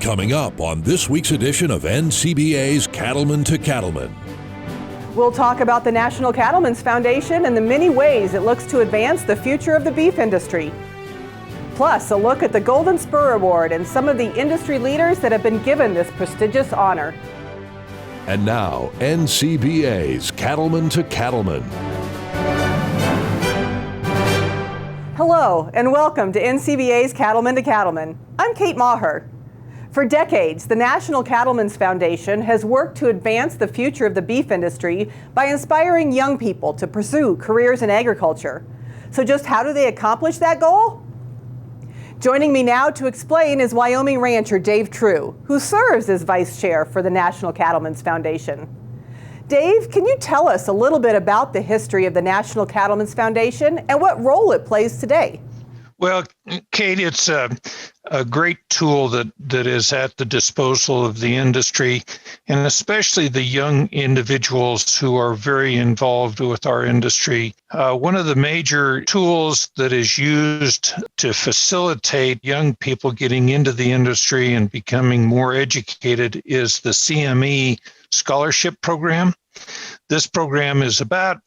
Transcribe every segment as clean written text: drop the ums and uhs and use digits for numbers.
Coming up on this week's edition of NCBA's Cattlemen to Cattlemen. We'll talk about the National Cattlemen's Foundation and the many ways it looks to advance the future of the beef industry. Plus, a look at the Golden Spur Award and some of the industry leaders that have been given this prestigious honor. And now, NCBA's Cattlemen to Cattlemen. Hello, and welcome to NCBA's Cattlemen to Cattlemen. I'm Kate Maher. For decades, the National Cattlemen's Foundation has worked to advance the future of the beef industry by inspiring young people to pursue careers in agriculture. So just how do they accomplish that goal? Joining me now to explain is Wyoming rancher Dave True, who serves as vice chair for the National Cattlemen's Foundation. Dave, can you tell us a little bit about the history of the National Cattlemen's Foundation and what role it plays today? Well, Kate, it's a great tool that is at the disposal of the industry, and especially the young individuals who are very involved with our industry. One of the major tools that is used to facilitate young people getting into the industry and becoming more educated is the CME scholarship program. This program is about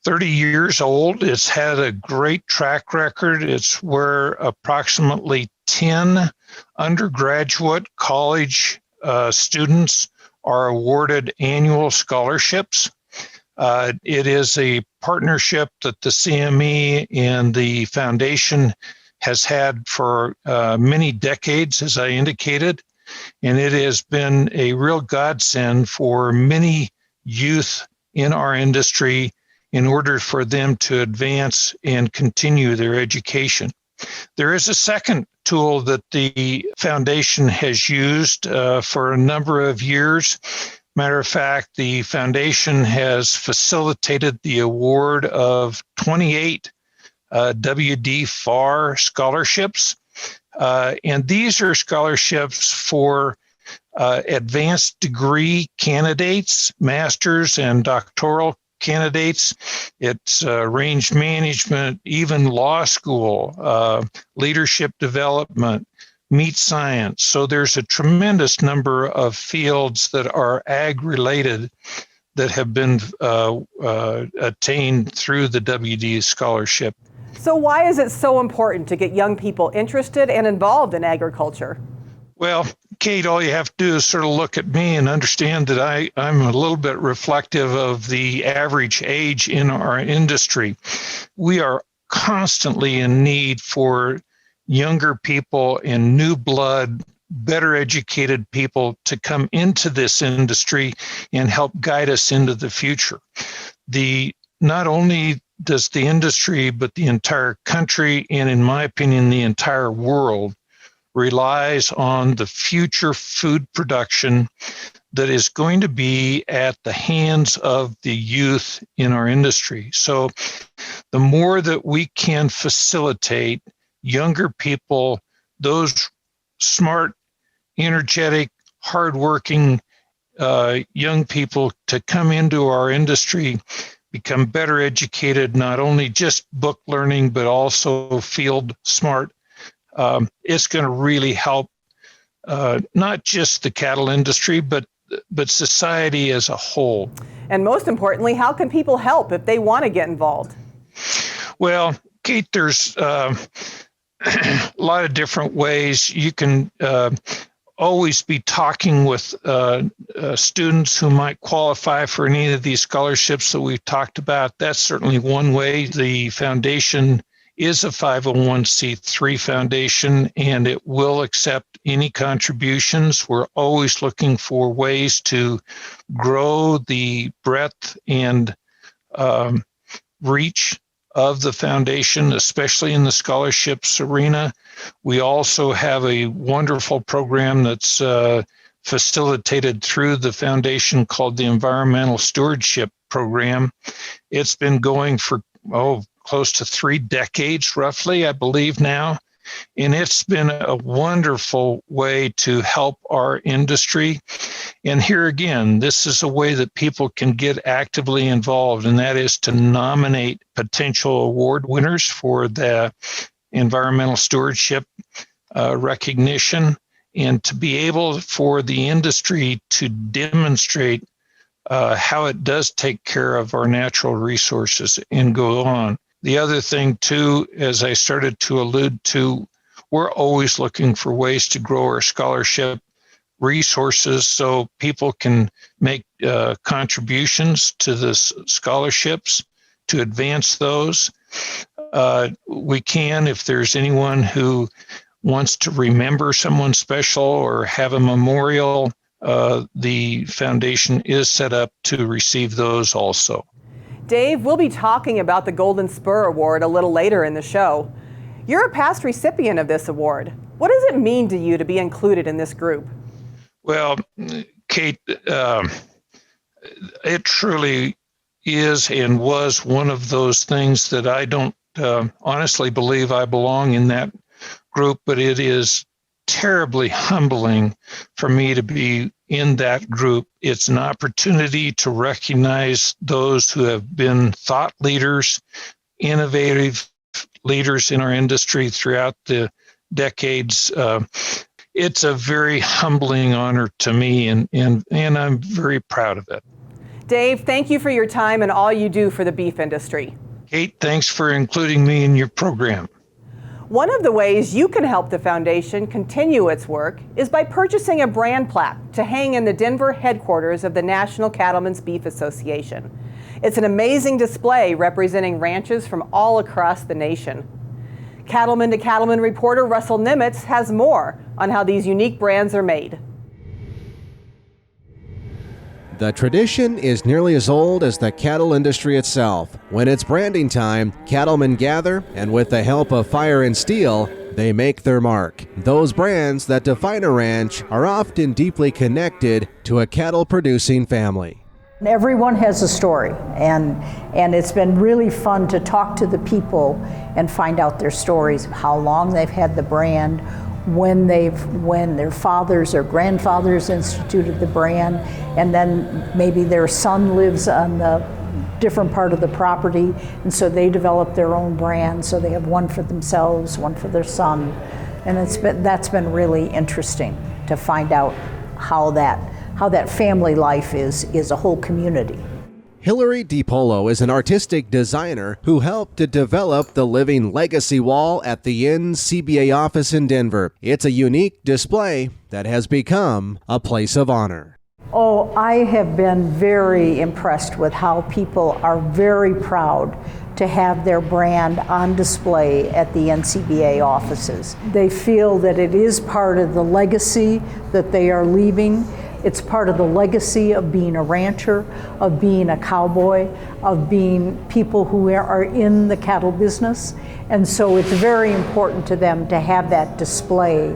30 years old. It's had a great track record. It's where approximately 10 undergraduate college students are awarded annual scholarships. It is a partnership that the CME and the foundation has had for many decades, as I indicated, and it has been a real godsend for many youth in our industry in order for them to advance and continue their education. There is a second tool that the foundation has used for a number of years. Matter of fact, the foundation has facilitated the award of 28 WD FAR scholarships. And these are scholarships for advanced degree candidates, master's and doctoral candidates. It's range management, even law school, leadership development, meat science. So there's a tremendous number of fields that are ag-related that have been attained through the WD scholarship. So why is it so important to get young people interested and involved in agriculture? Well, Kate, all you have to do is sort of look at me and understand that I'm a little bit reflective of the average age in our industry. We are constantly in need for younger people and new blood, better educated people to come into this industry and help guide us into the future. Not only does the industry, but the entire country, and in my opinion, the entire world, relies on the future food production that is going to be at the hands of the youth in our industry. So the more that we can facilitate younger people, those smart, energetic, hardworking young people to come into our industry, become better educated, not only just book learning, but also field smart, it's going to really help not just the cattle industry, but society as a whole. And most importantly, how can people help if they want to get involved? Well, Kate, there's a lot of different ways. You can always be talking with students who might qualify for any of these scholarships that we've talked about. That's certainly one way. The foundation is a 501c3 foundation, and it will accept any contributions. We're always looking for ways to grow the breadth and reach of the foundation, especially in the scholarships arena. We also have a wonderful program that's facilitated through the foundation called the Environmental Stewardship Program. It's been going for, close to 3 decades, roughly, I believe now. And it's been a wonderful way to help our industry. And here again, this is a way that people can get actively involved, and that is to nominate potential award winners for the environmental stewardship recognition, and to be able for the industry to demonstrate how it does take care of our natural resources and go on. The other thing too, as I started to allude to, we're always looking for ways to grow our scholarship resources so people can make contributions to the scholarships to advance those. We can, if there's anyone who wants to remember someone special or have a memorial, the foundation is set up to receive those also. Dave, we'll be talking about the Golden Spur Award a little later in the show. You're a past recipient of this award. What does it mean to you to be included in this group? Well, Kate, it truly is and was one of those things that I don't honestly believe I belong in that group, but it is terribly humbling for me to be in that group. It's an opportunity to recognize those who have been thought leaders, innovative leaders in our industry throughout the decades. It's a very humbling honor to me, and I'm very proud of it. Dave, thank you for your time and all you do for the beef industry. Kate, thanks for including me in your program. One of the ways you can help the foundation continue its work is by purchasing a brand plaque to hang in the Denver headquarters of the National Cattlemen's Beef Association. It's an amazing display representing ranches from all across the nation. Cattlemen to Cattlemen reporter Russell Nimitz has more on how these unique brands are made. The tradition is nearly as old as the cattle industry itself. When it's branding time, cattlemen gather, and with the help of fire and steel, they make their mark. Those brands that define a ranch are often deeply connected to a cattle-producing family. Everyone has a story, and it's been really fun to talk to the people and find out their stories of how long they've had the brand, when their fathers or grandfathers instituted the brand, and then maybe their son lives on the different part of the property, and so they develop their own brand, so they have one for themselves, one for their son, and that's been really interesting to find out how that family life is a whole community. Hillary DiPolo is an artistic designer who helped to develop the Living Legacy Wall at the NCBA office in Denver. It's a unique display that has become a place of honor. Oh, I have been very impressed with how people are very proud to have their brand on display at the NCBA offices. They feel that it is part of the legacy that they are leaving. It's part of the legacy of being a rancher, of being a cowboy, of being people who are in the cattle business. And so it's very important to them to have that display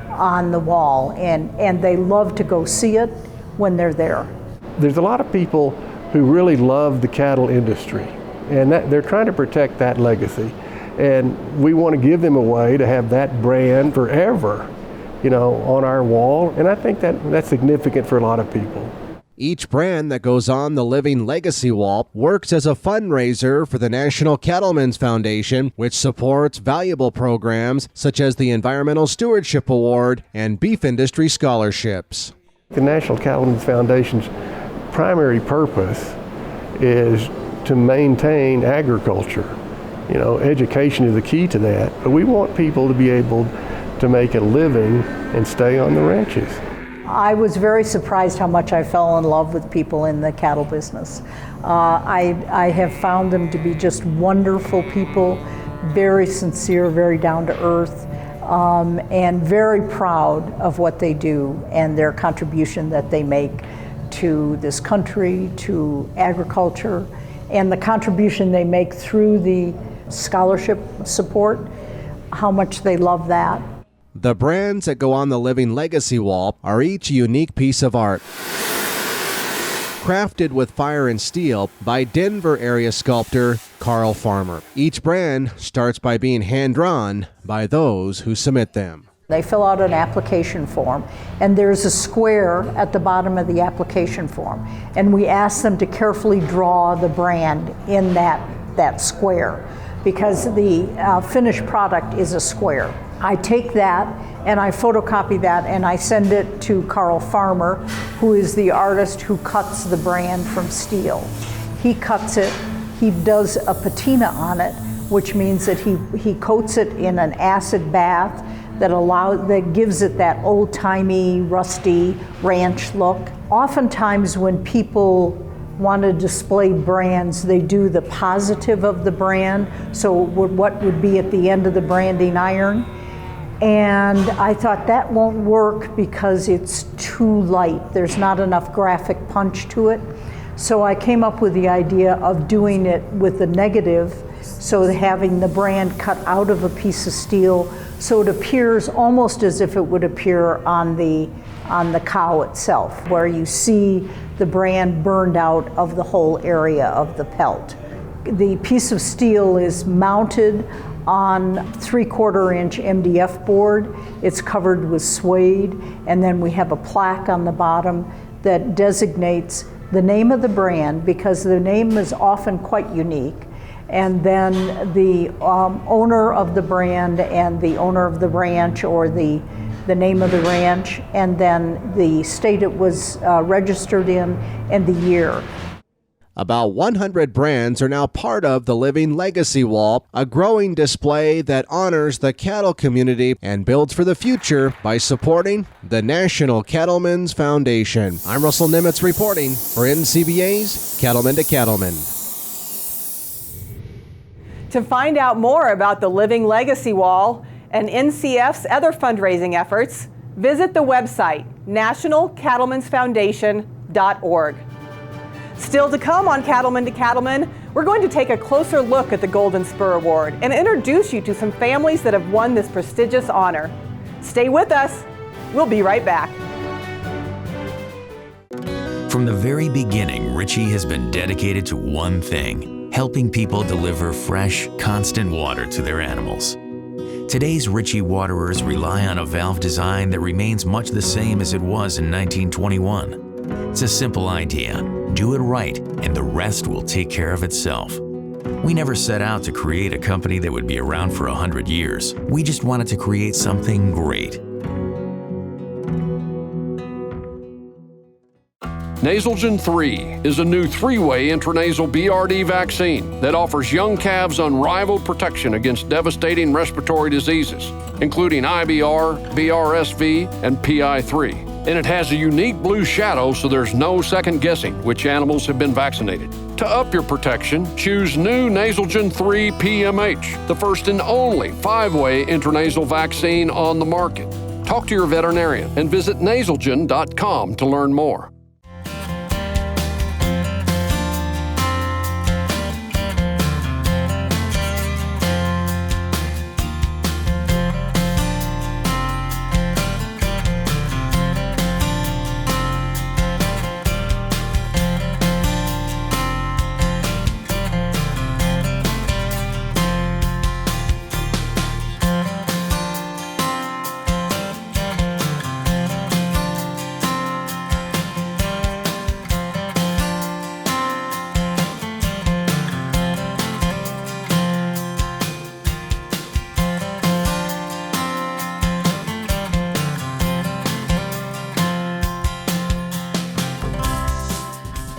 on the wall, and they love to go see it when they're there. There's a lot of people who really love the cattle industry, and they're trying to protect that legacy. And we want to give them a way to have that brand forever, on our wall, and I think that's significant for a lot of people. Each brand that goes on the Living Legacy Wall works as a fundraiser for the National Cattlemen's Foundation, which supports valuable programs such as the Environmental Stewardship Award and beef industry scholarships. The National Cattlemen's Foundation's primary purpose is to maintain agriculture. Education is the key to that, but we want people to be able to make a living and stay on the ranches. I was very surprised how much I fell in love with people in the cattle business. I have found them to be just wonderful people, very sincere, very down to earth, and very proud of what they do and their contribution that they make to this country, to agriculture, and the contribution they make through the scholarship support, how much they love that. The brands that go on the Living Legacy Wall are each a unique piece of art. Crafted with fire and steel by Denver area sculptor Carl Farmer. Each brand starts by being hand-drawn by those who submit them. They fill out an application form, and there's a square at the bottom of the application form, and we ask them to carefully draw the brand in that square, because the finished product is a square. I take that and I photocopy that and I send it to Carl Farmer, who is the artist who cuts the brand from steel. He cuts it, he does a patina on it, which means that he coats it in an acid bath that gives it that old-timey, rusty ranch look. Oftentimes when people want to display brands, they do the positive of the brand, so what would be at the end of the branding iron. And I thought that won't work because it's too light. There's not enough graphic punch to it. So I came up with the idea of doing it with the negative, so having the brand cut out of a piece of steel so it appears almost as if it would appear on the cow itself, where you see the brand burned out of the whole area of the pelt. The piece of steel is mounted on 3/4 inch MDF board. It's covered with suede, and then we have a plaque on the bottom that designates the name of the brand, because the name is often quite unique, and then the owner of the brand and the owner of the ranch, or the name of the ranch, and then the state it was registered in and the year. About 100 brands are now part of the Living Legacy Wall, a growing display that honors the cattle community and builds for the future by supporting the National Cattlemen's Foundation. I'm Russell Nimitz reporting for NCBA's Cattlemen to Cattlemen. To find out more about the Living Legacy Wall and NCF's other fundraising efforts, visit the website nationalcattlemensfoundation.org. Still to come on Cattlemen to Cattlemen, we're going to take a closer look at the Golden Spur Award and introduce you to some families that have won this prestigious honor. Stay with us. We'll be right back. From the very beginning, Ritchie has been dedicated to one thing: helping people deliver fresh, constant water to their animals. Today's Ritchie waterers rely on a valve design that remains much the same as it was in 1921. It's a simple idea. Do it right, and the rest will take care of itself. We never set out to create a company that would be around for 100 years. We just wanted to create something great. Nasalgen 3 is a new 3-way intranasal BRD vaccine that offers young calves unrivaled protection against devastating respiratory diseases, including IBR, BRSV, and PI3. And it has a unique blue shadow, so there's no second guessing which animals have been vaccinated. To up your protection, choose new Nasalgen 3 PMH, the first and only 5-way intranasal vaccine on the market. Talk to your veterinarian and visit nasalgen.com to learn more.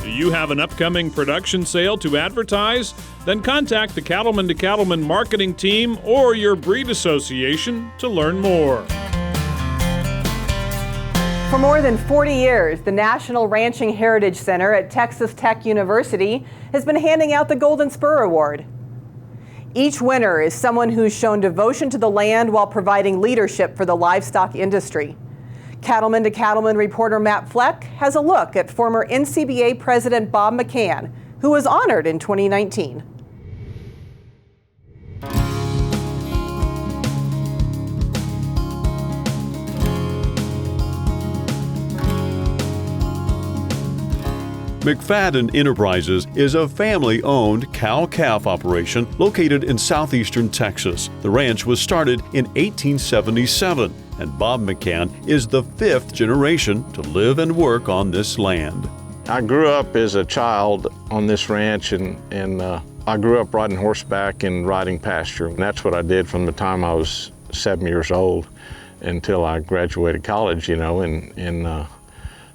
You have an upcoming production sale to advertise? Then contact the Cattlemen to Cattlemen marketing team or your breed association to learn more. For more than 40 years, the National Ranching Heritage Center at Texas Tech University has been handing out the Golden Spur Award. Each winner is someone who's shown devotion to the land while providing leadership for the livestock industry. Cattlemen to Cattlemen reporter Matt Fleck has a look at former NCBA President Bob McCann, who was honored in 2019. McFadden Enterprises is a family-owned cow-calf operation located in southeastern Texas. The ranch was started in 1877, and Bob McCann is the 5th generation to live and work on this land. I grew up as a child on this ranch, and I grew up riding horseback and riding pasture. And that's what I did from the time I was 7 years old until I graduated college,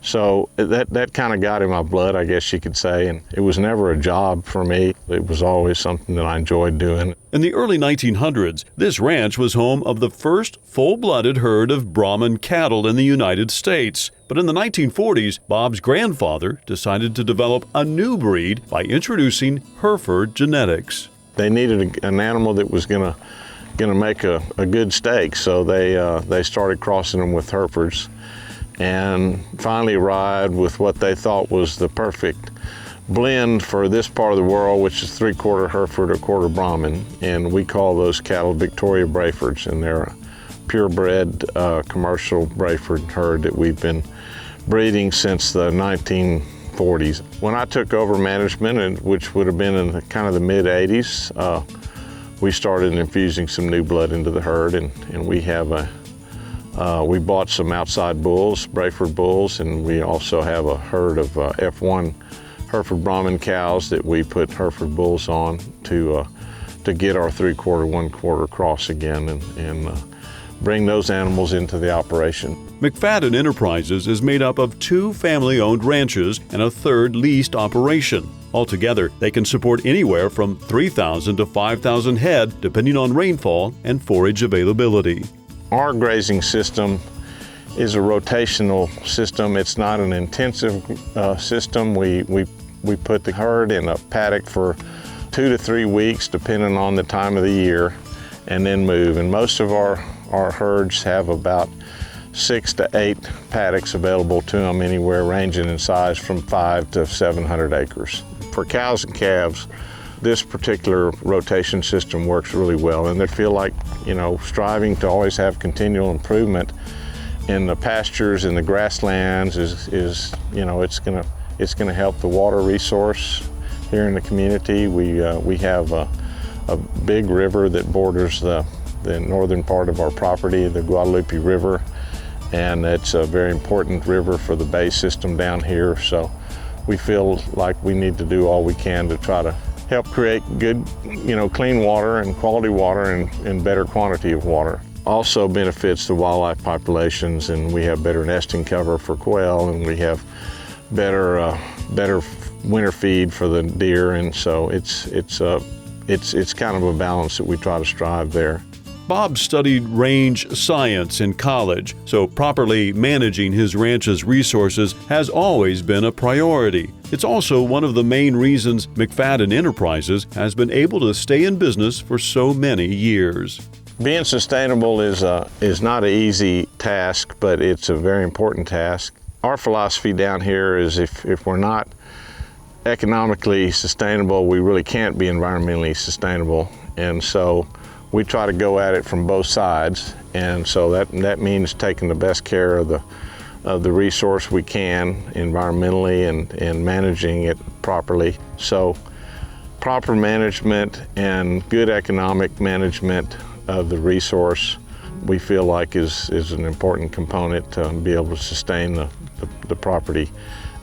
so that kind of got in my blood, I guess you could say, and it was never a job for me. It was always something that I enjoyed doing. In the early 1900s, this ranch was home of the first full-blooded herd of Brahman cattle in the United States. But in the 1940s, Bob's grandfather decided to develop a new breed by introducing Hereford genetics. They needed an animal that was gonna make a good steak, so they started crossing them with Herefords, and finally arrived with what they thought was the perfect blend for this part of the world, which is 3/4 Hereford or 1/4 Brahman, and we call those cattle Victoria Braefords, and they're a purebred commercial Braeford herd that we've been breeding since the 1940s. When I took over management, which would have been in the kind of the mid-80s, we started infusing some new blood into the herd, and we have we bought some outside bulls, Braeford bulls, and we also have a herd of F1 Hereford Brahman cows that we put Hereford bulls on to get our 3/4, 1/4 cross again, and bring those animals into the operation. McFadden Enterprises is made up of 2 family-owned ranches and a 3rd leased operation. Altogether, they can support anywhere from 3,000 to 5,000 head, depending on rainfall and forage availability. Our grazing system is a rotational system. It's not an intensive system. We put the herd in a paddock for 2 to 3 weeks, depending on the time of the year, and then move. And most of our herds have about 6 to 8 paddocks available to them, anywhere ranging in size from 5 to 700 acres. For cows and calves, this particular rotation system works really well, and they feel like, striving to always have continual improvement in the pastures and the grasslands is it's gonna help the water resource here in the community. We have a big river that borders the northern part of our property, the Guadalupe River, and it's a very important river for the bay system down here. So we feel like we need to do all we can to try to help create good, clean water and quality water and better quantity of water. Also benefits the wildlife populations, and we have better nesting cover for quail, and we have better winter feed for the deer, and so it's kind of a balance that we try to strive there. Bob studied range science in college, so properly managing his ranch's resources has always been a priority. It's also one of the main reasons McFadden Enterprises has been able to stay in business for so many years. Being sustainable is not an easy task, but it's a very important task. Our philosophy down here is if we're not economically sustainable, we really can't be environmentally sustainable, and so we try to go at it from both sides, and so that means taking the best care of the resource we can environmentally and managing it properly. So proper management and good economic management of the resource, we feel like is an important component to be able to sustain the property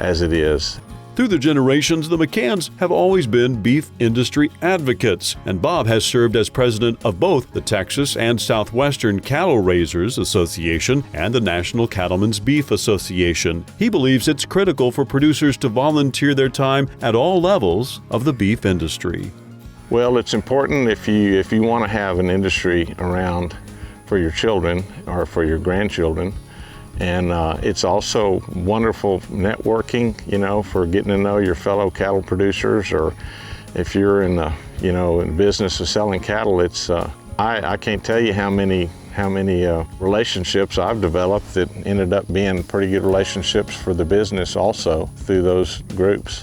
as it is. Through the generations, the McCanns have always been beef industry advocates, and Bob has served as president of both the Texas and Southwestern Cattle Raisers Association and the National Cattlemen's Beef Association. He believes it's critical for producers to volunteer their time at all levels of the beef industry. Well, it's important if you want to have an industry around for your children or for your grandchildren. And it's also wonderful networking, for getting to know your fellow cattle producers, or if you're in the, in business of selling cattle. It's I can't tell you how many relationships I've developed that ended up being pretty good relationships for the business also through those groups.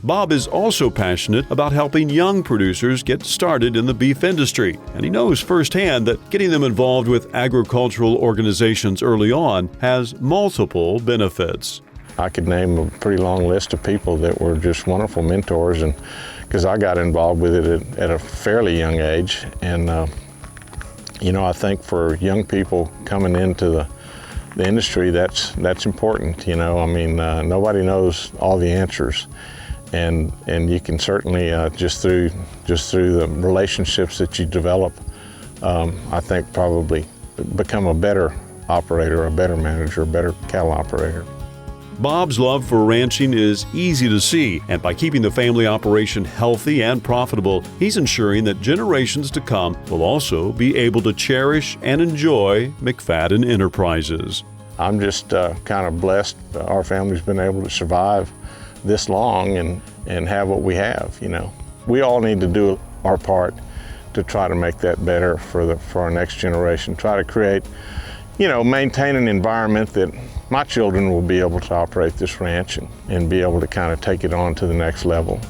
Bob is also passionate about helping young producers get started in the beef industry, and he knows firsthand that getting them involved with agricultural organizations early on has multiple benefits. I could name a pretty long list of people that were just wonderful mentors, and because I got involved with it at a fairly young age, and I think for young people coming into the industry, that's important. Nobody knows all the answers. And you can certainly just through the relationships that you develop I think probably become a better operator, a better manager, a better cattle operator. Bob's love for ranching is easy to see, and by keeping the family operation healthy and profitable, he's ensuring that generations to come will also be able to cherish and enjoy McFadden Enterprises. I'm just kind of blessed our family's been able to survive this long and have what we have, you know. We all need to do our part to try to make that better for our next generation, try to create, you know, maintain an environment that my children will be able to operate this ranch and be able to kind of take it on to the next level.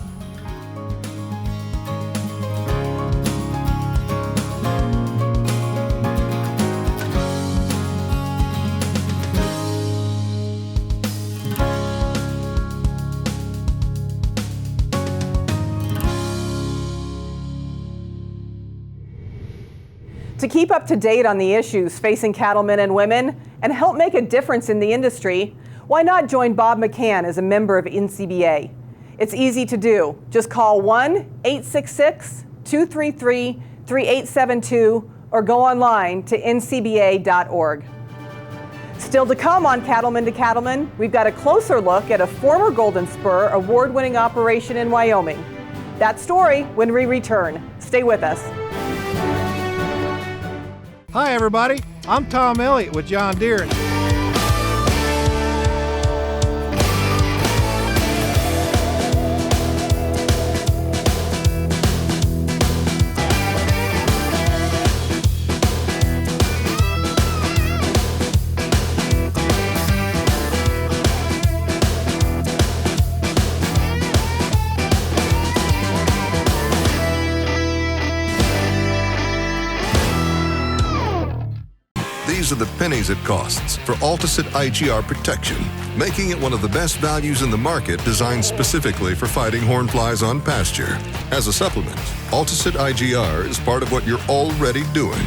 To keep up to date on the issues facing cattlemen and women and help make a difference in the industry, why not join Bob McCann as a member of NCBA? It's easy to do. Just call 1-866-233-3872 or go online to ncba.org. Still to come on Cattlemen to Cattlemen, we've got a closer look at a former Golden Spur award-winning operation in Wyoming. That story when we return. Stay with us. Hi everybody, I'm Tom Elliott with John Deere. These are the pennies it costs for Alticid IGR protection, making it one of the best values in the market designed specifically for fighting hornflies on pasture. As a supplement, Alticid IGR is part of what you're already doing,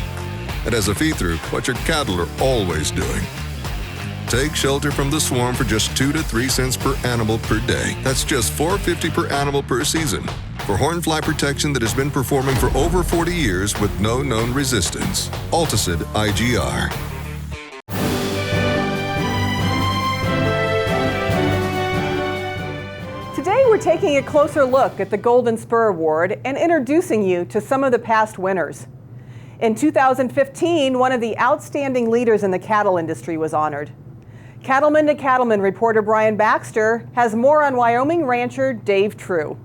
and as a feed-through, what your cattle are always doing. Take shelter from the swarm for just 2 to 3 cents per animal per day. That's just $4.50 per animal per season. For hornfly protection that has been performing for over 40 years with no known resistance. Alticid IGR. Today we're taking a closer look at the Golden Spur Award and introducing you to some of the past winners. In 2015, one of the outstanding leaders in the cattle industry was honored. Cattlemen to Cattlemen reporter Brian Baxter has more on Wyoming rancher Dave True.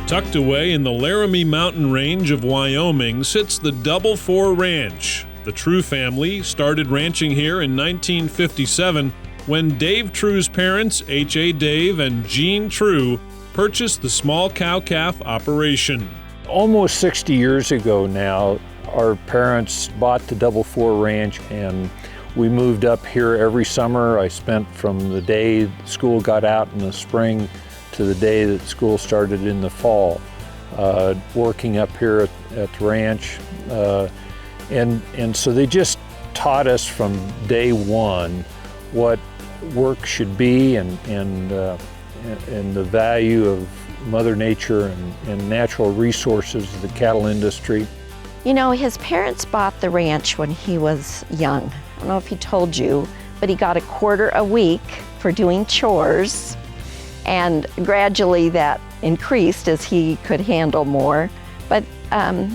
Tucked away in the Laramie Mountain Range of Wyoming sits the Double Four Ranch. The True family started ranching here in 1957 when Dave True's parents, H.A. Dave and Jean True, purchased the small cow-calf operation. Almost 60 years ago now, our parents bought the Double Four Ranch and we moved up here every summer. I spent from the day school got out in the spring to the day that school started in the fall, working up here at the ranch. And so they just taught us from day one what work should be and the value of Mother Nature and natural resources of the cattle industry. You know, his parents bought the ranch when he was young. I don't know if he told you, but he got a quarter a week for doing chores. And gradually that increased as he could handle more. But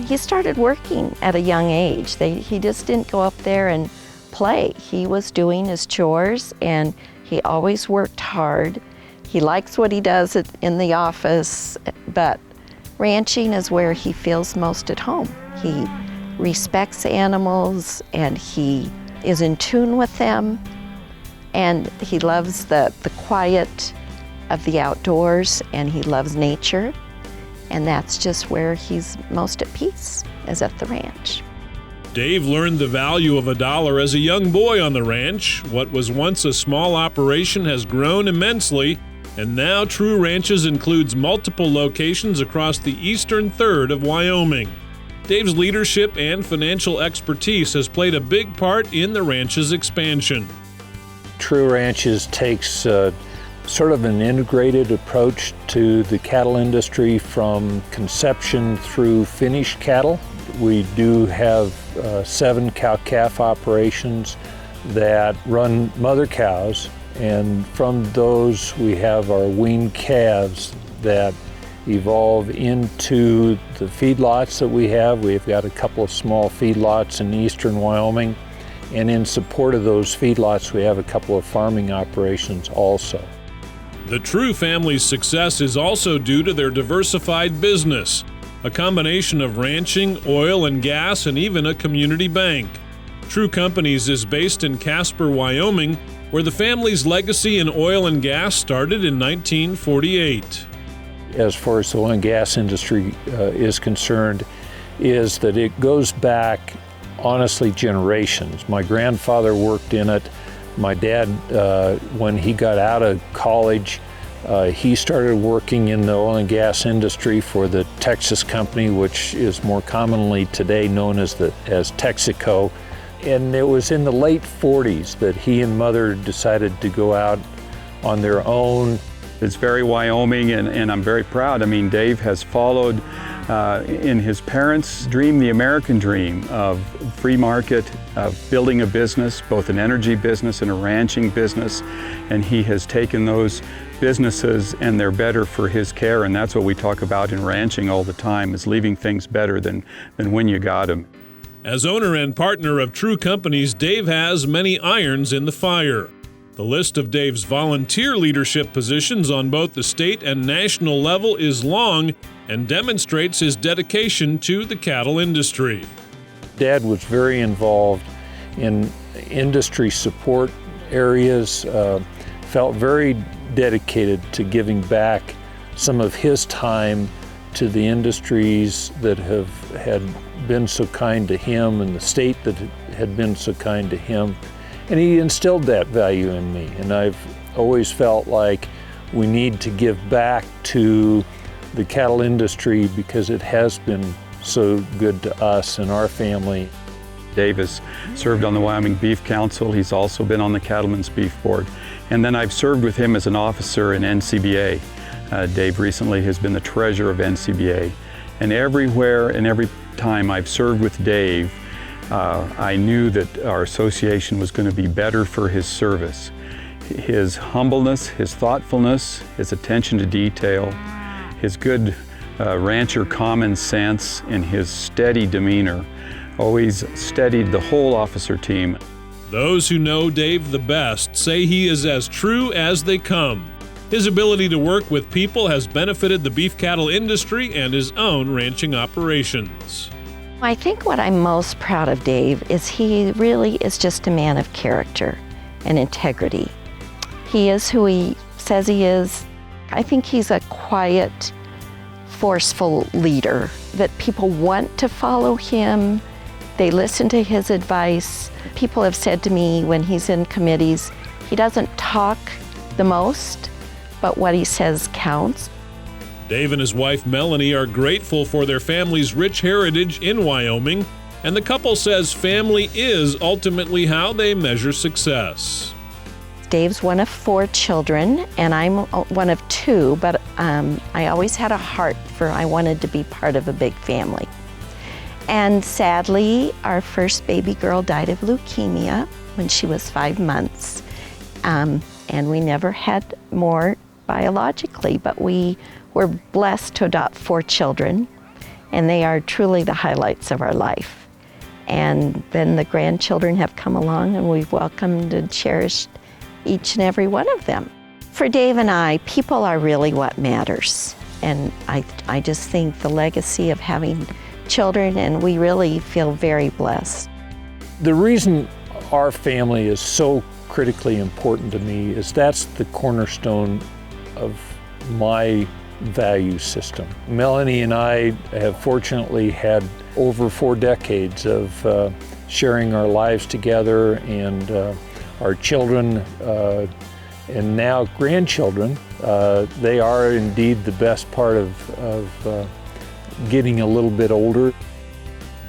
he started working at a young age. He just didn't go up there and play. He was doing his chores and he always worked hard. He likes what he does in the office, but ranching is where he feels most at home. He respects animals and he is in tune with them, and he loves the quiet of the outdoors, and he loves nature, and that's just where he's most at peace, is at the ranch. Dave learned the value of $1 as a young boy on the ranch. What was once a small operation has grown immensely, and now True Ranches includes multiple locations across the eastern third of Wyoming. Dave's leadership and financial expertise has played a big part in the ranch's expansion. True Ranches takes sort of an integrated approach to the cattle industry from conception through finished cattle. We do have 7 cow-calf operations that run mother cows, and from those we have our weaned calves that evolve into the feedlots that we have. We've got a couple of small feedlots in eastern Wyoming, and in support of those feedlots we have a couple of farming operations also. The True family's success is also due to their diversified business, a combination of ranching, oil and gas, and even a community bank. True Companies is based in Casper, Wyoming, where the family's legacy in oil and gas started in 1948. As far as the oil and gas industry is concerned, is that it goes back, honestly, generations. My grandfather worked in it. My dad, when he got out of college, he started working in the oil and gas industry for the Texas company, which is more commonly today known as Texaco. And it was in the late 40s that he and Mother decided to go out on their own. It's very Wyoming, and I'm very proud. I mean, Dave has followed in his parents' dream, the American dream of free market, of building a business, both an energy business and a ranching business, and he has taken those businesses and they're better for his care, and that's what we talk about in ranching all the time, is leaving things better than when you got them. As owner and partner of True Companies, Dave has many irons in the fire. The list of Dave's volunteer leadership positions on both the state and national level is long and demonstrates his dedication to the cattle industry. Dad was very involved in industry support areas, felt very dedicated to giving back some of his time to the industries that had been so kind to him and the state that had been so kind to him. And he instilled that value in me, and I've always felt like we need to give back to the cattle industry because it has been so good to us and our family. Dave has served on the Wyoming Beef Council. He's also been on the Cattlemen's Beef Board. And then I've served with him as an officer in NCBA. Dave recently has been the treasurer of NCBA. And everywhere and every time I've served with Dave, I knew that our association was going to be better for his service. His humbleness, his thoughtfulness, his attention to detail, his good rancher common sense, and his steady demeanor always steadied the whole officer team. Those who know Dave the best say he is as true as they come. His ability to work with people has benefited the beef cattle industry and his own ranching operations. I think what I'm most proud of Dave is he really is just a man of character and integrity. He is who he says he is. I think he's a quiet, forceful leader that people want to follow him. They listen to his advice. People have said to me when he's in committees, he doesn't talk the most, but what he says counts. Dave and his wife Melanie are grateful for their family's rich heritage in Wyoming, and the couple says family is ultimately how they measure success. Dave's one of 4 children, and I'm one of 2, but I always had a heart for I wanted to be part of a big family. And sadly, our first baby girl died of leukemia when she was 5 months, and we never had more biologically, but we were blessed to adopt 4 children, and they are truly the highlights of our life. And then the grandchildren have come along, and we've welcomed and cherished each and every one of them. For Dave and I, people are really what matters. And I just think the legacy of having children, and we really feel very blessed. The reason our family is so critically important to me is that's the cornerstone of my value system. Melanie and I have fortunately had over 4 decades of sharing our lives together, and our children and now grandchildren, they are indeed the best part of getting a little bit older.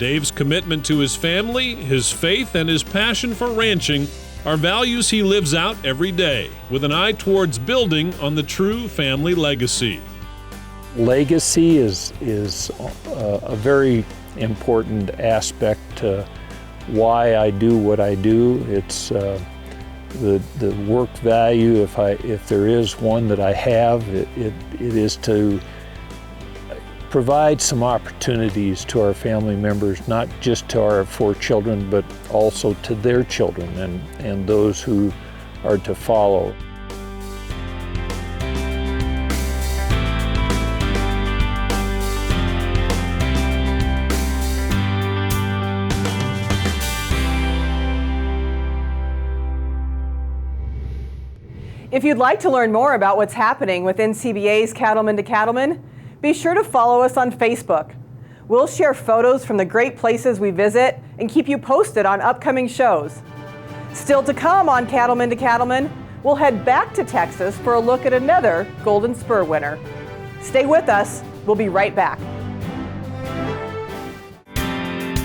Dave's commitment to his family, his faith, and his passion for ranching are values he lives out every day, with an eye towards building on the true family legacy. Legacy is a very important aspect to why I do what I do. It's the work value, if there is one that I have, it is to provide some opportunities to our family members, not just to our 4 children, but also to their children and those who are to follow. If you'd like to learn more about what's happening with NCBA's Cattlemen to Cattlemen, be sure to follow us on Facebook. We'll share photos from the great places we visit and keep you posted on upcoming shows. Still to come on Cattlemen to Cattlemen, we'll head back to Texas for a look at another Golden Spur winner. Stay with us. We'll be right back.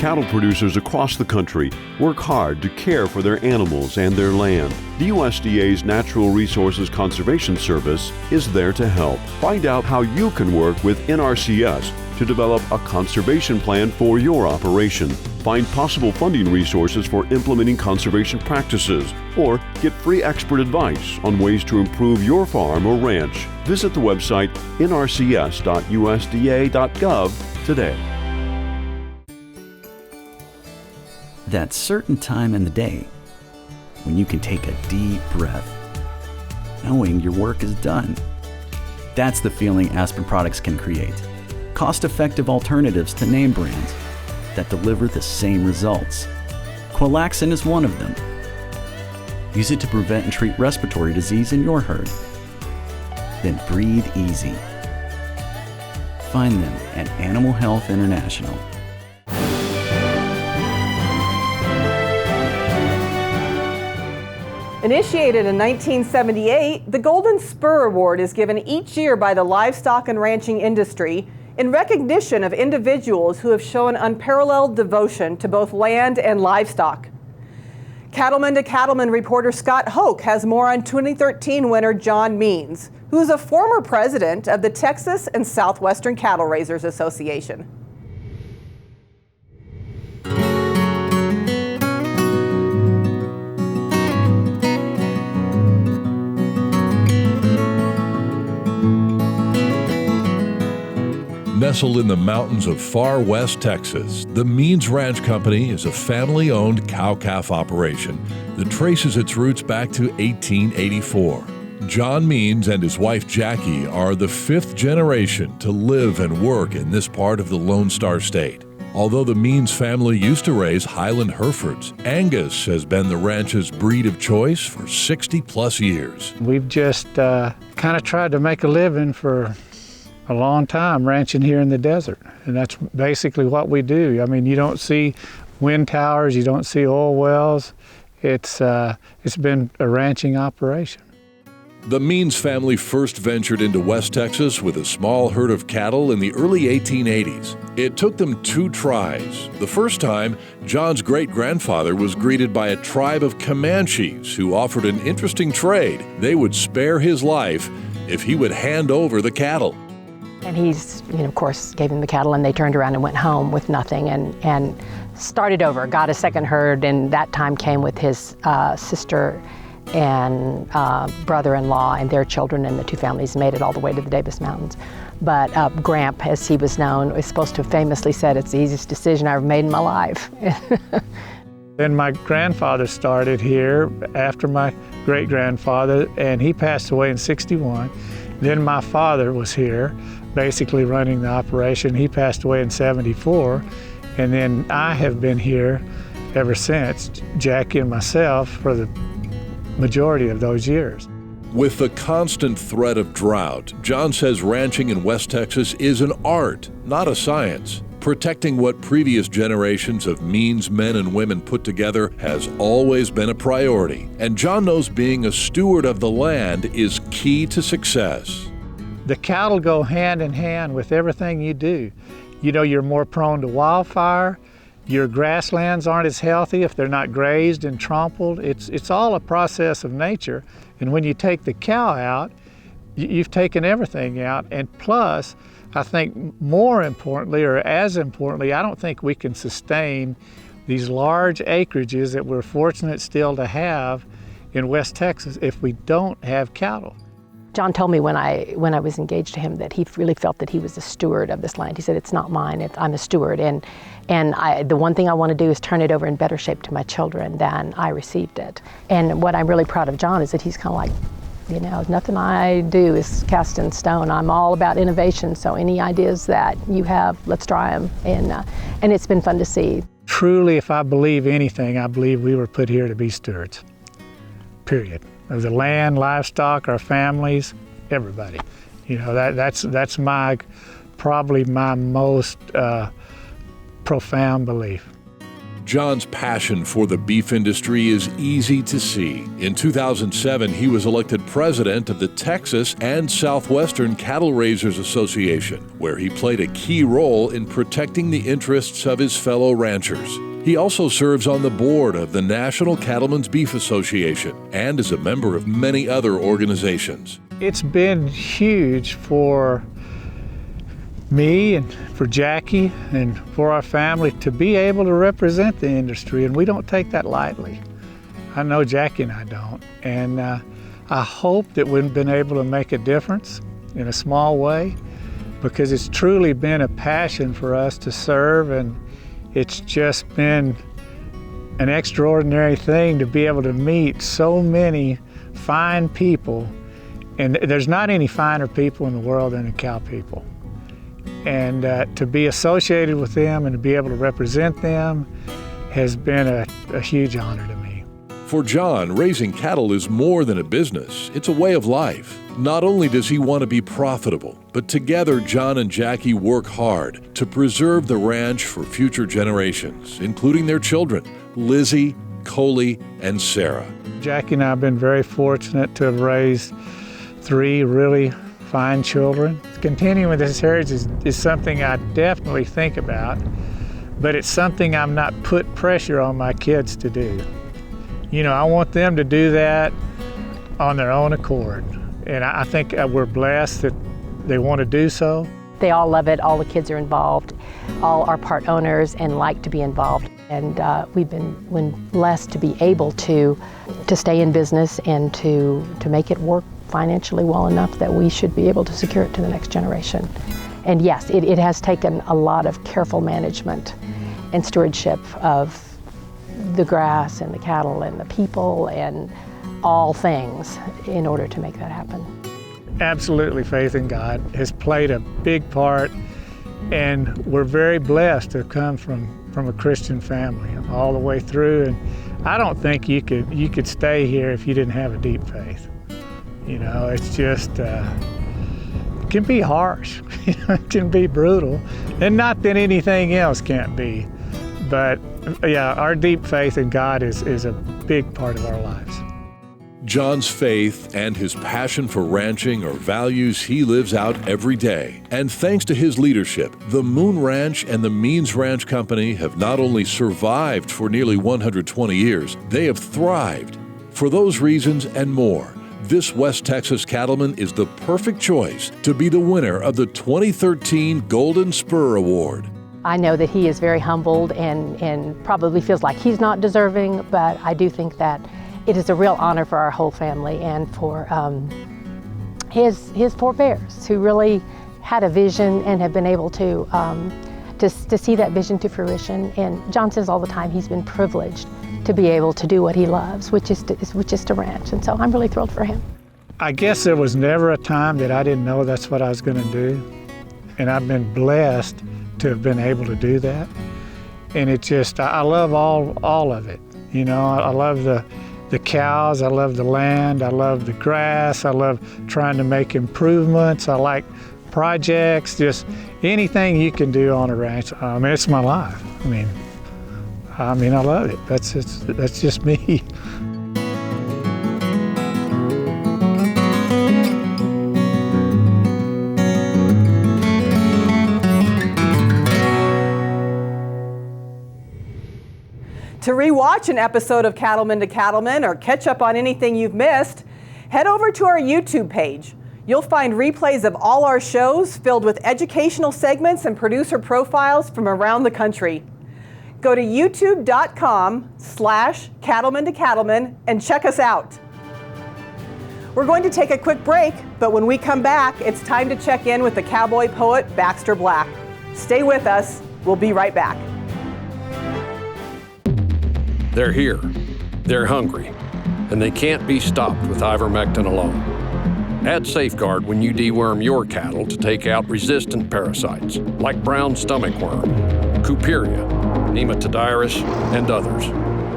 Cattle producers across the country work hard to care for their animals and their land. The USDA's Natural Resources Conservation Service is there to help. Find out how you can work with NRCS to develop a conservation plan for your operation. Find possible funding resources for implementing conservation practices, or get free expert advice on ways to improve your farm or ranch. Visit the website nrcs.usda.gov today. That certain time in the day when you can take a deep breath, knowing your work is done. That's the feeling Aspen products can create. Cost-effective alternatives to name brands that deliver the same results. Qualaxin is one of them. Use it to prevent and treat respiratory disease in your herd. Then breathe easy. Find them at Animal Health International. Initiated in 1978, the Golden Spur Award is given each year by the livestock and ranching industry in recognition of individuals who have shown unparalleled devotion to both land and livestock. Cattlemen to Cattlemen reporter Scott Hoke has more on 2013 winner John Means, who is a former president of the Texas and Southwestern Cattle Raisers Association. Nestled in the mountains of far west Texas, the Means Ranch Company is a family-owned cow-calf operation that traces its roots back to 1884. John Means and his wife Jackie are the 5th generation to live and work in this part of the Lone Star State. Although the Means family used to raise Highland Herefords, Angus has been the ranch's breed of choice for 60-plus years. We've just kind of tried to make a living for a long time ranching here in the desert, and that's basically what we do. I mean, you don't see wind towers, you don't see oil wells. It's been a ranching operation. The Means family first ventured into West Texas with a small herd of cattle in the early 1880s. It took them 2 tries. The first time, John's great-grandfather was greeted by a tribe of Comanches who offered an interesting trade. They would spare his life if he would hand over the cattle. And he's, of course, gave them the cattle, and they turned around and went home with nothing and started over, got a second herd, and that time came with his sister and brother-in-law and their children, and the 2 families made it all the way to the Davis Mountains. But Gramp, as he was known, was supposed to have famously said, "It's the easiest decision I've ever made in my life." Then my grandfather started here after my great-grandfather, and he passed away in '61. Then my father was here, basically running the operation. He passed away in '74, and then I have been here ever since, Jackie and myself, for the majority of those years. With the constant threat of drought, John says ranching in West Texas is an art, not a science. Protecting what previous generations of Means men and women put together has always been a priority, and John knows being a steward of the land is key to success. The cattle go hand in hand with everything you do. You're more prone to wildfire, Your grasslands aren't as healthy if they're not grazed and trampled. It's all a process of nature. And when you take the cow out, you've taken everything out. And plus, I think more importantly, or as importantly, I don't think we can sustain these large acreages that we're fortunate still to have in West Texas if we don't have cattle. John told me when I was engaged to him that he really felt that he was a steward of this land. He said, it's not mine, I'm a steward. And the one thing I want to do is turn it over in better shape to my children than I received it. And what I'm really proud of John is that he's kind of like, you know, nothing I do is cast in stone. I'm all about innovation, so any ideas that you have, let's try them. And it's been fun to see. Truly, if I believe anything, I believe we were put here to be stewards, period. Of the land, livestock, our families, everybody. You know, that's probably my most profound belief. John's passion for the beef industry is easy to see. In 2007, he was elected president of the Texas and Southwestern Cattle Raisers Association, where he played a key role in protecting the interests of his fellow ranchers. He also serves on the board of the National Cattlemen's Beef Association and is a member of many other organizations. It's been huge for me and for Jackie and for our family to be able to represent the industry, and we don't take that lightly. I know Jackie and I don't, and I hope that we've been able to make a difference in a small way, because it's truly been a passion for us to serve, and it's just been an extraordinary thing to be able to meet so many fine people, and there's not any finer people in the world than the cow people. And to be associated with them and to be able to represent them has been a huge honor to me. For John, raising cattle is more than a business. It's a way of life. Not only does he want to be profitable, but together John and Jackie work hard to preserve the ranch for future generations, including their children, Lizzie, Coley, and Sarah. Jackie and I have been very fortunate to have raised 3 really fine children. Continuing with this heritage is something I definitely think about, but it's something I'm not put pressure on my kids to do. You know, I want them to do that on their own accord, and I think we're blessed that they want to do so. They all love it, all the kids are involved, all are part owners and like to be involved. And we've been blessed to be able to stay in business and to make it work financially well enough that we should be able to secure it to the next generation. And yes, it has taken a lot of careful management and stewardship of the grass and the cattle and the people and all things in order to make that happen. Absolutely, faith in God has played a big part, and we're very blessed to come from a Christian family all the way through. And I don't think you could stay here if you didn't have a deep faith. You know, it's just, it can be harsh, it can be brutal, and not that anything else can't be, but yeah, our deep faith in God is a big part of our lives. John's faith and his passion for ranching are values he lives out every day. And thanks to his leadership, the Moon Ranch and the Means Ranch Company have not only survived for nearly 120 years, they have thrived. For those reasons and more, this West Texas cattleman is the perfect choice to be the winner of the 2013 Golden Spur Award. I know that he is very humbled and probably feels like he's not deserving, but I do think that it is a real honor for our whole family and for his forebears who really had a vision and have been able to see that vision to fruition. And John says all the time he's been privileged to be able to do what he loves, which is to ranch. And so I'm really thrilled for him. I guess there was never a time that I didn't know that's what I was going to do. And I've been blessed to have been able to do that. And it just, I love all of it. You know, I love the cows, I love the land, I love the grass, I love trying to make improvements, I like projects, just anything you can do on a ranch. I mean, it's my life. I mean, I love it. That's just me. To rewatch an episode of Cattlemen to Cattlemen or catch up on anything you've missed, head over to our YouTube page. You'll find replays of all our shows filled with educational segments and producer profiles from around the country. Go to youtube.com/Cattlemen to Cattlemen and check us out. We're going to take a quick break, but when we come back, it's time to check in with the cowboy poet Baxter Black. Stay with us. We'll be right back. They're here, they're hungry, and they can't be stopped with ivermectin alone. Add Safeguard when you deworm your cattle to take out resistant parasites like brown stomach worm, Couperia, Nematodirus, and others.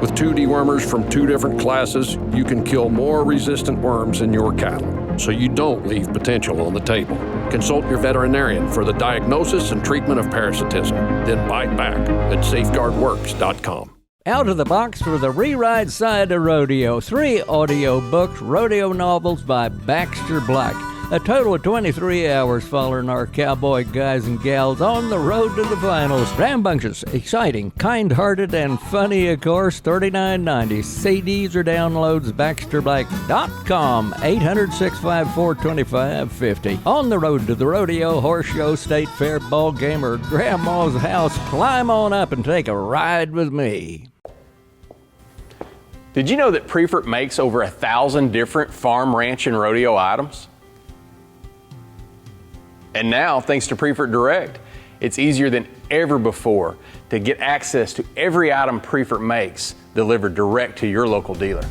With 2 dewormers from 2 different classes, you can kill more resistant worms in your cattle, so you don't leave potential on the table. Consult your veterinarian for the diagnosis and treatment of parasitism. Then bite back at safeguardworks.com. Out of the box for the Rewrite Side of Rodeo. 3 audio books, rodeo novels by Baxter Black. A total of 23 hours following our cowboy guys and gals on the road to the finals. Rambunctious, exciting, kind-hearted, and funny, of course. $39.90. CDs or downloads, BaxterBlack.com. 800-654-2550. On the road to the rodeo, horse show, state fair, ball game, or grandma's house, climb on up and take a ride with me. Did you know that Prefert makes over 1,000 different farm, ranch, and rodeo items? And now, thanks to Prefert Direct, it's easier than ever before to get access to every item Prefert makes delivered direct to your local dealer.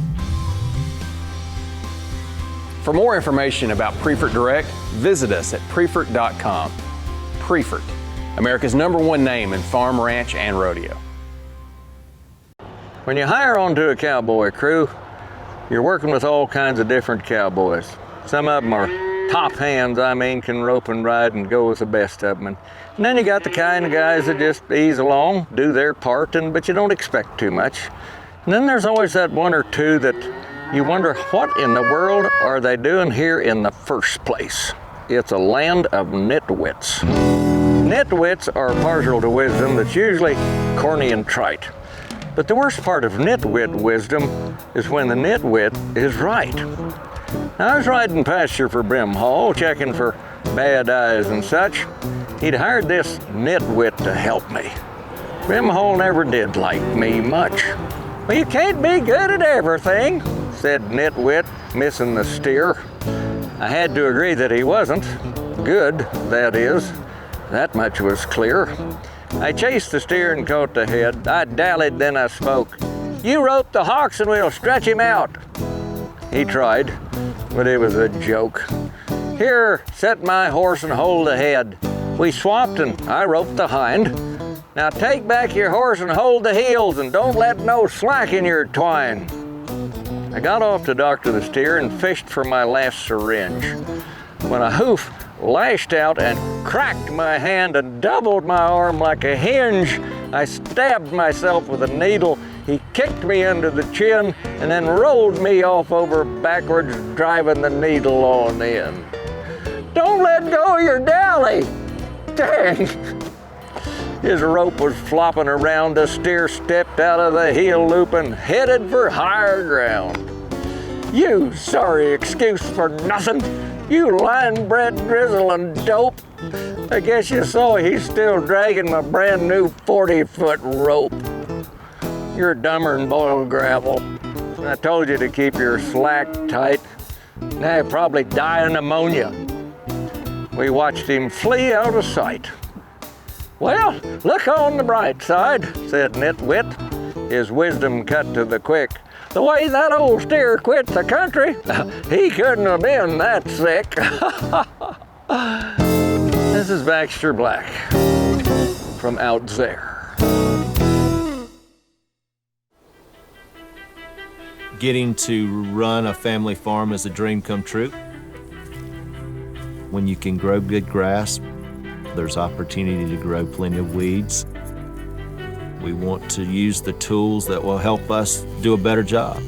For more information about Prefert Direct, visit us at Prefert.com. Prefert, America's #1 name in farm, ranch, and rodeo. When you hire onto a cowboy crew, you're working with all kinds of different cowboys. Some of them are top hands, can rope and ride and go with the best of them. And then you got the kind of guys that just ease along, do their part, but you don't expect too much. And then there's always that 1 or 2 that you wonder, what in the world are they doing here in the first place? It's a land of nitwits. Nitwits are partial to wisdom that's usually corny and trite. But the worst part of nitwit wisdom is when the nitwit is right. I was riding pasture for Brim Hall, checking for bad eyes and such. He'd hired this nitwit to help me. Brim Hall never did like me much. Well, you can't be good at everything, said nitwit, missing the steer. I had to agree that he wasn't. Good, that is. That much was clear. I chased the steer and caught the head. I dallied, then I spoke. You rope the hocks and we'll stretch him out. He tried, but it was a joke. Here, set my horse and hold the head. We swapped and I roped the hind. Now take back your horse and hold the heels and don't let no slack in your twine. I got off to doctor the steer and fished for my last syringe. When a hoof lashed out and cracked my hand and doubled my arm like a hinge, I stabbed myself with a needle. He kicked me under the chin and then rolled me off over backwards, driving the needle on in. Don't let go of your dally! Dang! His rope was flopping around. The steer stepped out of the heel loop and headed for higher ground. You sorry excuse for nothing, you line-bred drizzle and dope. I guess you saw he's still dragging my brand new 40-foot rope. You're dumber than boiled gravel. I told you to keep your slack tight. Now you probably die of pneumonia. We watched him flee out of sight. Well, look on the bright side, said Nitwit, his wisdom cut to the quick. The way that old steer quit the country, he couldn't have been that sick. This is Baxter Black from out there. Getting to run a family farm is a dream come true. When you can grow good grass, there's opportunity to grow plenty of weeds. We want to use the tools that will help us do a better job.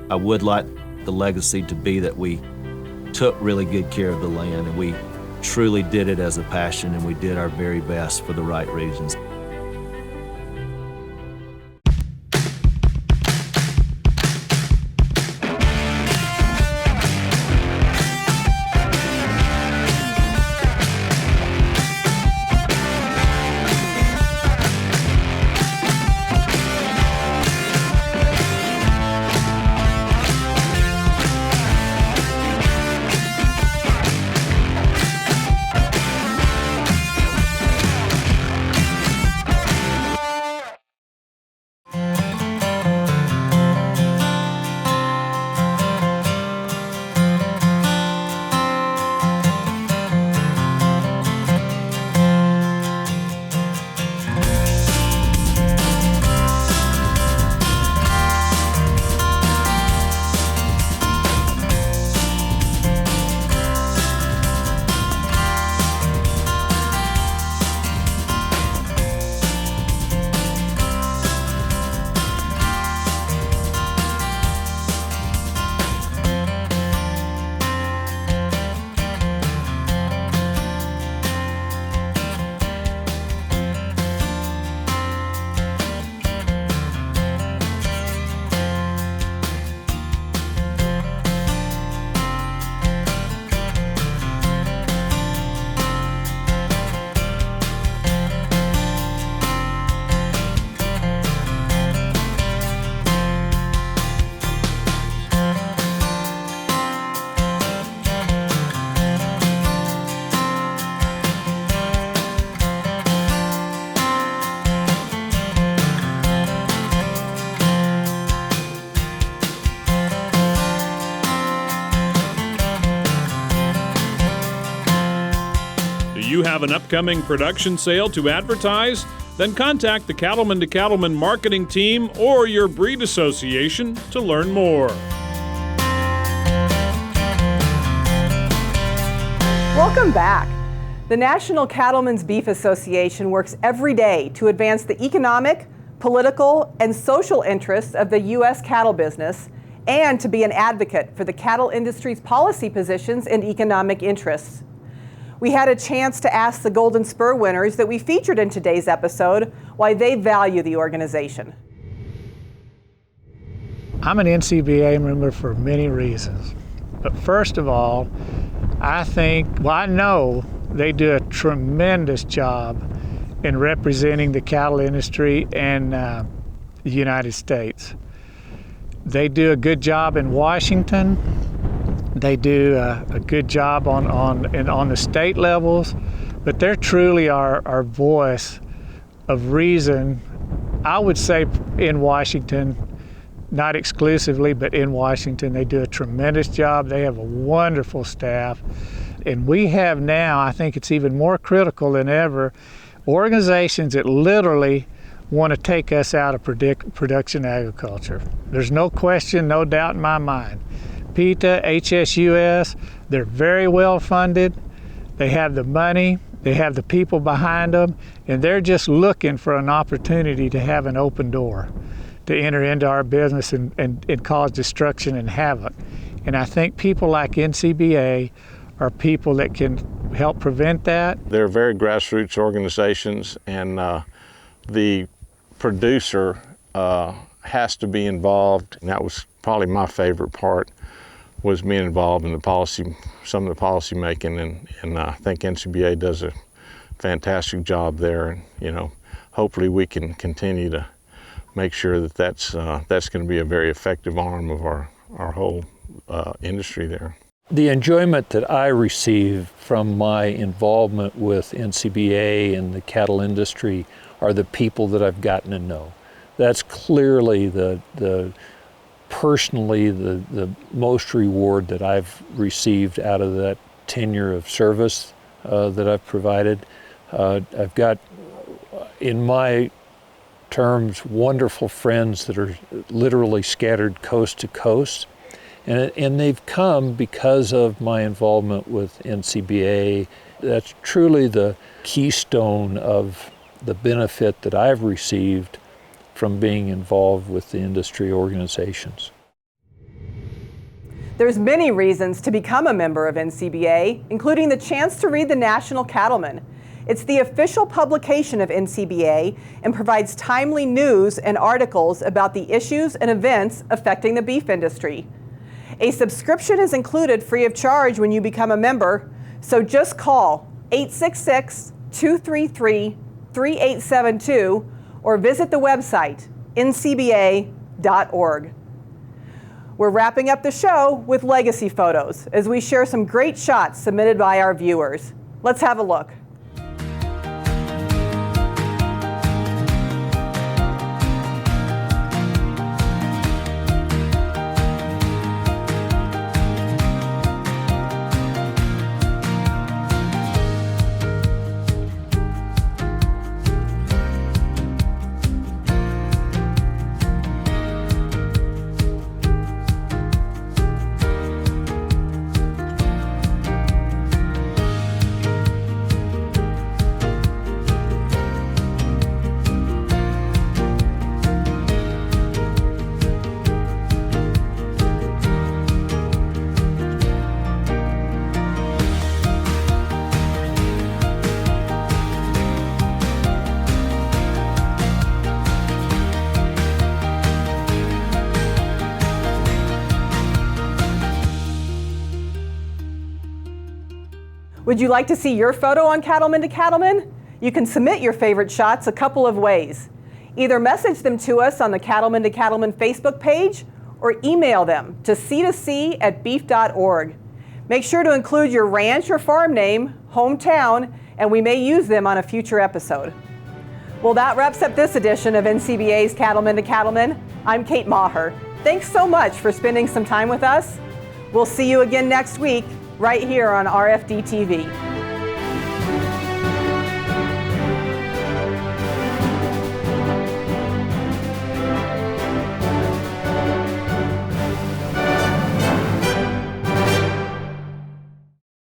I would like the legacy to be that we took really good care of the land and we truly did it as a passion and we did our very best for the right reasons. you have an upcoming production sale to advertise? Then contact the Cattlemen to Cattlemen marketing team or your breed association to learn more. Welcome back. The National Cattlemen's Beef Association works every day to advance the economic, political, and social interests of the U.S. cattle business and to be an advocate for the cattle industry's policy positions and economic interests. We had a chance to ask the Golden Spur winners that we featured in today's episode why they value the organization. I'm an NCBA member for many reasons. But first of all, I know they do a tremendous job in representing the cattle industry and the United States. They do a good job in Washington. They do a good job on the state levels, but they're truly our voice of reason, I would say, in Washington. Not exclusively, but in Washington, they do a tremendous job. They have a wonderful staff. And we have now, I think it's even more critical than ever, organizations that literally want to take us out of production agriculture. There's no question, no doubt in my mind. PETA, HSUS, they're very well funded. They have the money, they have the people behind them, and they're just looking for an opportunity to have an open door to enter into our business and cause destruction and havoc. And I think people like NCBA are people that can help prevent that. They're very grassroots organizations, and the producer has to be involved. And that was probably my favorite part, was being involved in the policy, some of the policy making, and I think NCBA does a fantastic job there. And hopefully we can continue to make sure that that's going to be a very effective arm of our whole industry there. The enjoyment that I receive from my involvement with NCBA and the cattle industry are the people that I've gotten to know. That's clearly personally the most reward that I've received out of that tenure of service that I've provided. I've got, in my terms, wonderful friends that are literally scattered coast to coast. And they've come because of my involvement with NCBA. That's truly the keystone of the benefit that I've received from being involved with the industry organizations. There's many reasons to become a member of NCBA, including the chance to read the National Cattleman. It's the official publication of NCBA and provides timely news and articles about the issues and events affecting the beef industry. A subscription is included free of charge when you become a member, so just call 866-233-3872 or visit the website ncba.org. We're wrapping up the show with legacy photos as we share some great shots submitted by our viewers. Let's have a look. Would you like to see your photo on Cattlemen to Cattlemen? You can submit your favorite shots a couple of ways. Either message them to us on the Cattlemen to Cattlemen Facebook page or email them to c2c@beef.org. Make sure to include your ranch or farm name, hometown, and we may use them on a future episode. Well, that wraps up this edition of NCBA's Cattlemen to Cattlemen. I'm Kate Maher. Thanks so much for spending some time with us. We'll see you again next week, right here on RFD TV.